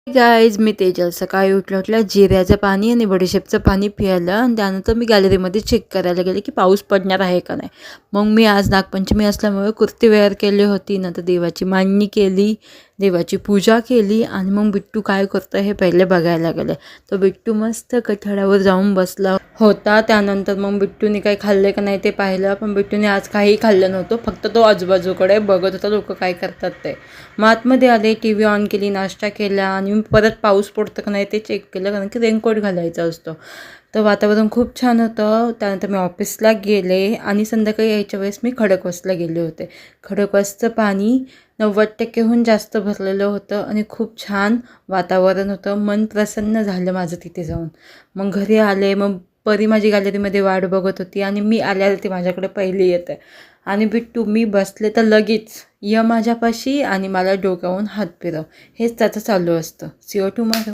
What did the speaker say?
Guys मी तेजल सकाळी उठल्या जिऱ्याचं पाणी आणि बडीशेपचं पाणी पिलं आणि त्यानंतर मी गॅलरीमध्ये चेक करायला गेले की पाऊस पडणार आहे का नाही. मग मी आज नागपंचमी असल्यामुळे कुर्ती वेअर केली होती, नंतर देवाची मांडणी केली, देवाची पूजा केली आणि मग बिट्टू काय करतं हे पहिले बघायला गेले. तर बिट्टू मस्त कठड्यावर जाऊन बसला होता. त्यानंतर मग बिट्टूने काही खाल्ले का नाही ते पाहिलं, पण बिट्टूने आज काही खाल्लं नव्हतं, फक्त तो आजूबाजूकडे बघत होता लोक काय करतात ते. मग आतमध्ये आले, टी व्ही ऑन केली, नाश्ता केला आणि मी परत पाऊस पडतं का नाही ते चेक केलं, कारण की रेनकोट घालायचा असतो. तर वातावरण खूप छान होतं. त्यानंतर मी ऑफिसला गेले आणि संध्याकाळी यायच्या वेळेस मी खडकवासला गेले होते. खडकवासचं पाणी 90%हून जास्त भरलेलं होतं आणि खूप छान वातावरण होतं. मन प्रसन्न झालं माझं तिथे जाऊन. मग घरी आले, मग परी माझी गॅलरीमध्ये वाट बघत होती आणि मी आल्याला ती माझ्याकडे पहिली येते आणि बिट्टू मी बसले तर लगेच माझ्यापाशी आणि मला डोक्यावरून हात फिरव, हेच त्याचं चालू असतं. CO2